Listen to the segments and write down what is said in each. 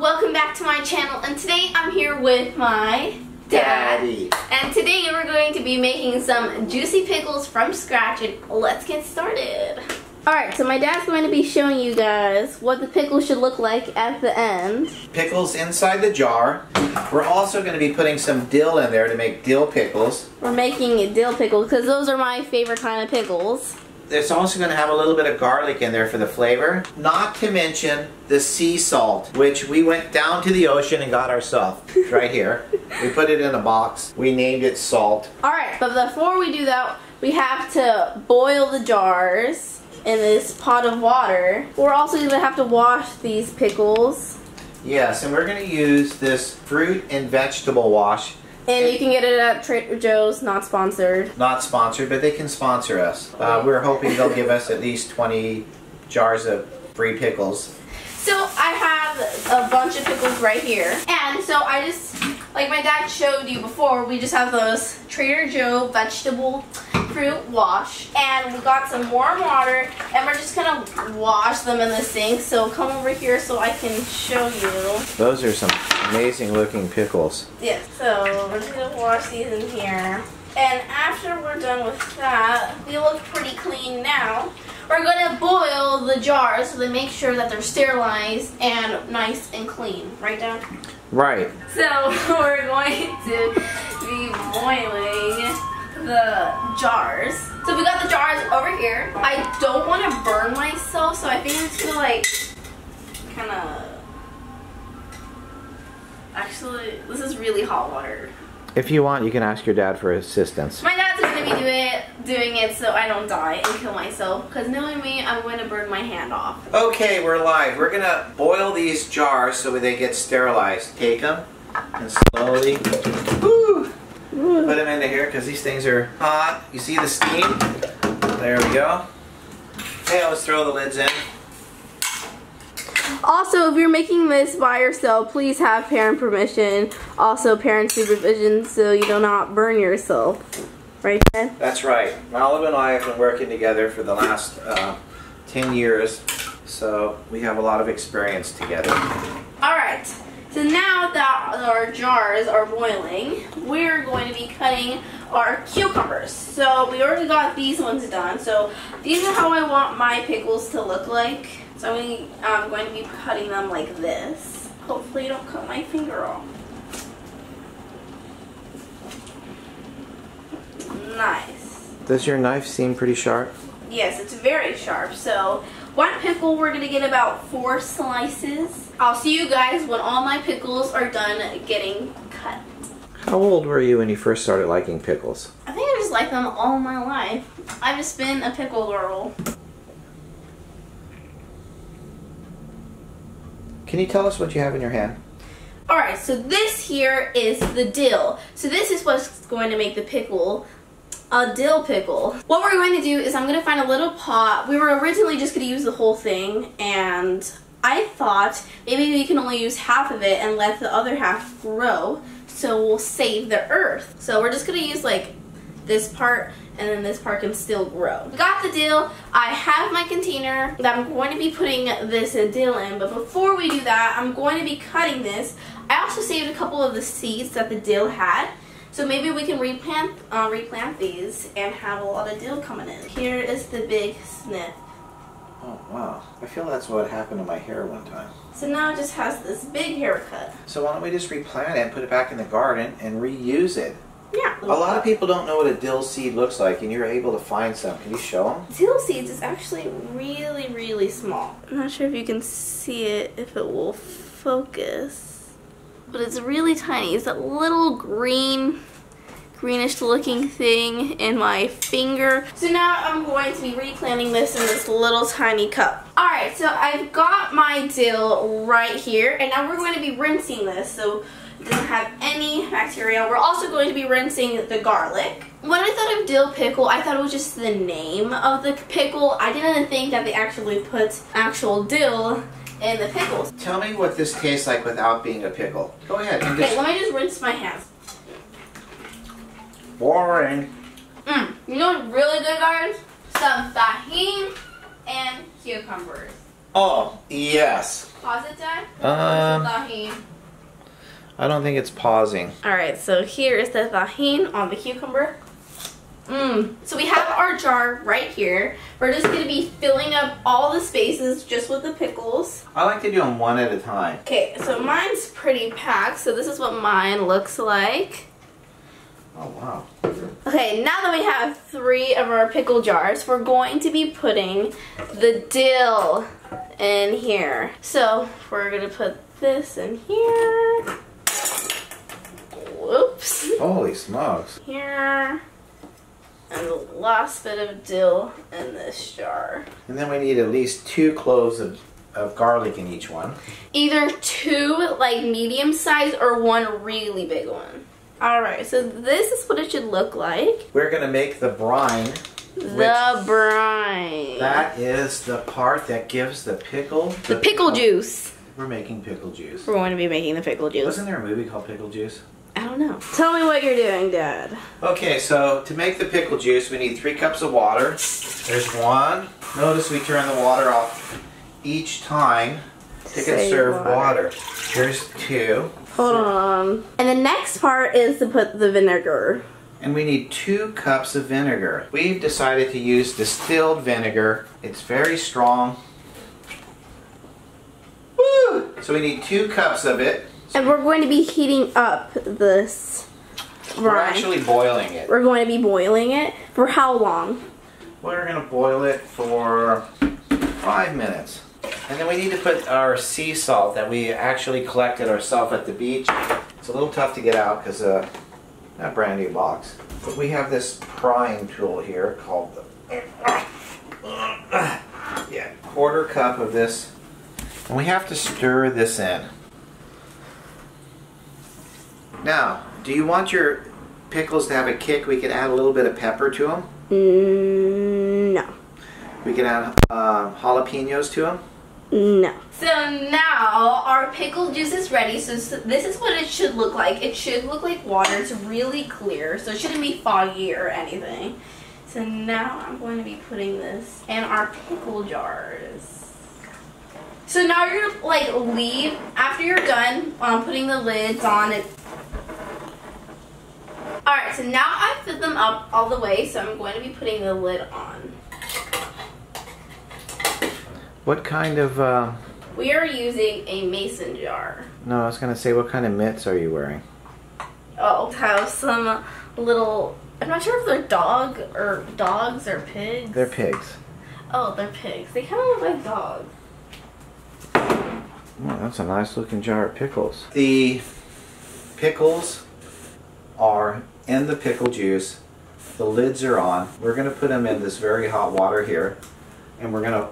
welcome back to my channel, and today I'm here with my Daddy. And today we're going to be making some juicy pickles from scratch, and let's get started. Alright, so my dad's going to be showing you guys what the pickle should look like at the end. Pickles inside the jar. We're also going to be putting some dill in there to make dill pickles. We're making a dill pickle because those are my favorite kind of pickles. It's also going to have a little bit of garlic in there for the flavor. Not to mention the sea salt, which we went down to the ocean and got ourselves. Right here. We put it in a box. We named it salt. Alright, but before we do that, we have to boil the jars in this pot of water. We're also going to have to wash these pickles. Yes, and we're going to use this fruit and vegetable wash. And you can get it at Trader Joe's, not sponsored. Not sponsored, but they can sponsor us. We're hoping they'll give us at least 20 jars of free pickles. So I have a bunch of pickles right here. And so I just, like my dad showed you before, we just have those Trader Joe vegetable fruit wash. And we got some warm water, and we're just gonna wash them in the sink. So come over here so I can show you. Those are some amazing looking pickles. Yeah, so we're just gonna wash these in here. And after we're done with that, they look pretty clean now. We're gonna boil the jars so they make sure that they're sterilized and nice and clean. Right, Dad? Right. So we're going to be boiling the jars. So we got the jars over here. I don't want to burn myself, so I think I'm just gonna like kind of. Actually, this is really hot water. If you want, you can ask your dad for assistance. My dad's gonna be doing it so I don't die and kill myself, because knowing me, I'm going to burn my hand off. Okay, we're live. We're gonna boil these jars so they get sterilized. Take them and slowly put them into here because these things are hot. You see the steam? There we go. Okay, let's throw the lids in. Also, if you're making this by yourself, please have parent permission. Also, parent supervision so you do not burn yourself. Right, Dad? That's right. Olive and I have been working together for the last 10 years, so we have a lot of experience together. Alright, so now that our jars are boiling, we're going to be cutting our cucumbers. So we already got these ones done. So these are how I want my pickles to look like. So I'm going to be cutting them like this. Hopefully you don't cut my finger off. Nice. Does your knife seem pretty sharp? Yes, it's very sharp. So one pickle, we're going to get about 4 slices. I'll see you guys when all my pickles are done getting cut. How old were you when you first started liking pickles? I think I just like them all my life. I've just been a pickle girl. Can you tell us what you have in your hand? Alright, so this here is the dill. So this is what's going to make the pickle a dill pickle. What we're going to do is I'm going to find a little pot. We were originally just going to use the whole thing, and I thought maybe we can only use half of it and let the other half grow, so we'll save the earth. So we're just going to use like this part, and then this part can still grow. We got the dill. I have my container that I'm going to be putting this dill in, but before we do that, I'm going to be cutting this. I also saved a couple of the seeds that the dill had, so maybe we can replant these and have a lot of dill coming in. Here is the big sniff. Oh, wow. I feel that's what happened to my hair one time. So now it just has this big haircut. So why don't we just replant it and put it back in the garden and reuse it? Yeah. A lot of people don't know what a dill seed looks like, and you're able to find some. Can you show them? Dill seeds is actually really, really small. I'm not sure if you can see it, if it will focus. But it's really tiny. It's that little greenish looking thing in my finger. So now I'm going to be replanting this in this little tiny cup. Alright, so I've got my dill right here, and now we're going to be rinsing this so it doesn't have any bacteria. We're also going to be rinsing the garlic. When I thought of dill pickle, I thought it was just the name of the pickle. I didn't think that they actually put actual dill in the pickles. Tell me what this tastes like without being a pickle. Go ahead. Okay, let me just rinse my hands. Boring. You know what's really good, guys? Some tahini and cucumbers. Oh, yes. pause it, Dad? I don't think it's pausing. Alright, so here is the tahini on the cucumber. So we have our jar right here. We're just going to be filling up all the spaces just with the pickles. I like to do them one at a time. Okay, so mine's pretty packed, so this is what mine looks like. Oh, wow. Okay, now that we have 3 of our pickle jars, we're going to be putting the dill in here. So we're going to put this in here. Whoops. Holy smokes. Here. And the last bit of dill in this jar. And then we need at least 2 cloves of garlic in each one. Either 2 like medium size or 1 really big one. Alright, so this is what it should look like. We're going to make the brine. The brine. That is the part that gives the pickle. The pickle juice. We're making pickle juice. We're going to be making the pickle juice. Wasn't there a movie called Pickle Juice? I don't know. Tell me what you're doing, Dad. Okay, so to make the pickle juice, we need 3 cups of water. There's 1. Notice we turn the water off each time to conserve water. Here's 2. Hold on. And the next part is to put the vinegar. And we need 2 cups of vinegar. We've decided to use distilled vinegar. It's very strong. Woo! So we need 2 cups of it. And we're going to be heating up this brine. We're actually boiling it. We're going to be boiling it for how long? We're going to boil it for 5 minutes. And then we need to put our sea salt that we actually collected ourselves at the beach. It's a little tough to get out because a brand new box. But we have this prying tool here called the 1/4 cup of this. And we have to stir this in. Now, do you want your pickles to have a kick? We could add a little bit of pepper to them. No. We could add jalapenos to them. No. So now our pickle juice is ready. So this is what it should look like. It should look like water. It's really clear. So it shouldn't be foggy or anything. So now I'm going to be putting this in our pickle jars. So now you're going to like leave, after you're done putting the lids on it. Alright, so now I've filled them up all the way, so I'm going to be putting the lid on. What kind of... We are using a mason jar. No, I was going to say, what kind of mitts are you wearing? Oh, have some little... I'm not sure if they're dogs or pigs. They're pigs. Oh, they're pigs. They kind of look like dogs. Oh, that's a nice looking jar of pickles. The pickles are in the pickle juice. The lids are on. We're going to put them in this very hot water here. And we're going to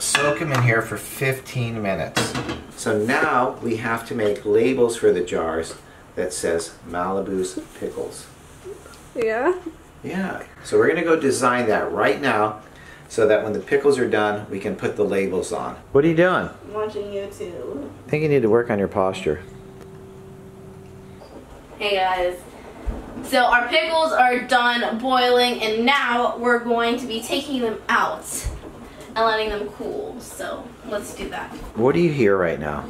soak them in here for 15 minutes. So now we have to make labels for the jars that says Malibu's Pickles. Yeah? Yeah. So we're going to go design that right now so that when the pickles are done, we can put the labels on. What are you doing? I'm watching YouTube. I think you need to work on your posture. Hey guys. So our pickles are done boiling and now we're going to be taking them out and letting them cool. So let's do that. What do you hear right now?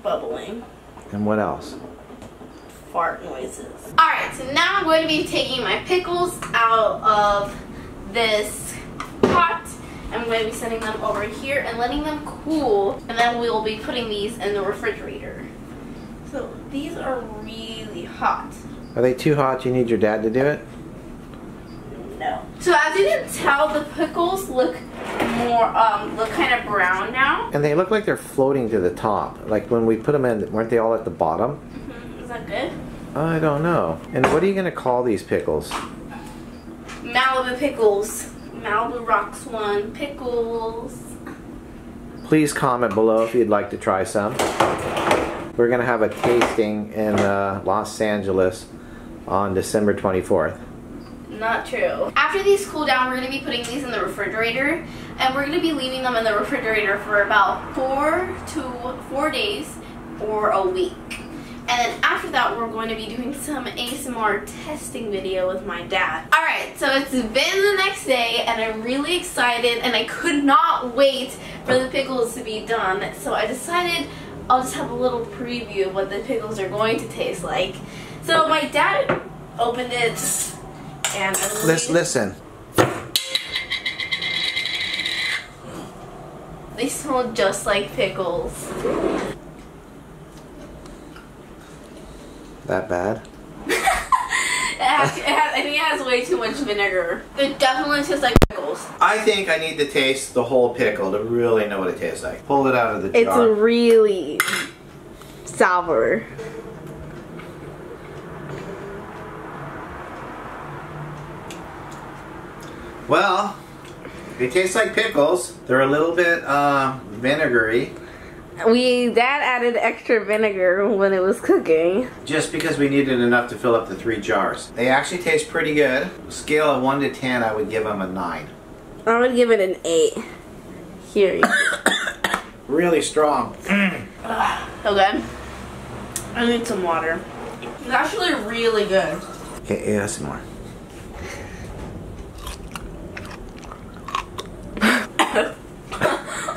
Bubbling. And what else? Fart noises. Alright, so now I'm going to be taking my pickles out of this pot. I'm going to be setting them over here and letting them cool. And then we'll be putting these in the refrigerator. So these are really hot. Are they too hot? You need your dad to do it? No. So as you can tell, the pickles look more, look kind of brown now. And they look like they're floating to the top. Like when we put them in, weren't they all at the bottom? Mm-hmm. Is that good? I don't know. And what are you going to call these pickles? Malibu Pickles. Malibu Rocks One Pickles. Please comment below if you'd like to try some. We're going to have a tasting in Los Angeles on December 24th. Not true. After these cool down, we're going to be putting these in the refrigerator. And we're going to be leaving them in the refrigerator for about 4 days or a week. And then after that, we're going to be doing some ASMR testing video with my dad. Alright, so it's been the next day, and I'm really excited, and I could not wait for the pickles to be done. So I decided I'll just have a little preview of what the pickles are going to taste like. So my dad opened it, and listen. They smell just like pickles. That bad? I think it has way too much vinegar. It definitely tastes like pickles. I think I need to taste the whole pickle to really know what it tastes like. Pull it out of the jar. It's really sour. Well, they taste like pickles. They're a little bit vinegary. Dad added extra vinegar when it was cooking. Just because we needed enough to fill up the 3 jars. They actually taste pretty good. Scale of 1 to 10, I would give them a 9. I would give it an 8. Here you go. Really strong. Okay. I need some water. It's actually really good. Okay, yeah, some more.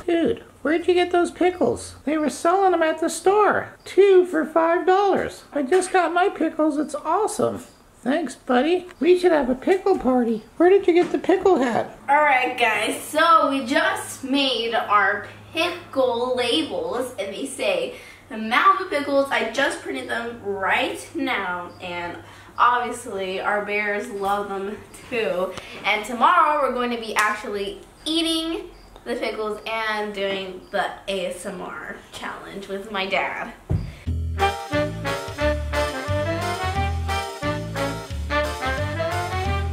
Dude, where'd you get those pickles? They were selling them at the store. 2 for $5. I just got my pickles. It's awesome. Thanks, buddy. We should have a pickle party. Where did you get the pickle hat? Alright guys, so we just made our pickle labels, and they say the amount of pickles. I just printed them right now, and obviously our bears love them too. And tomorrow we're going to be actually eating the pickles and doing the ASMR challenge with my dad.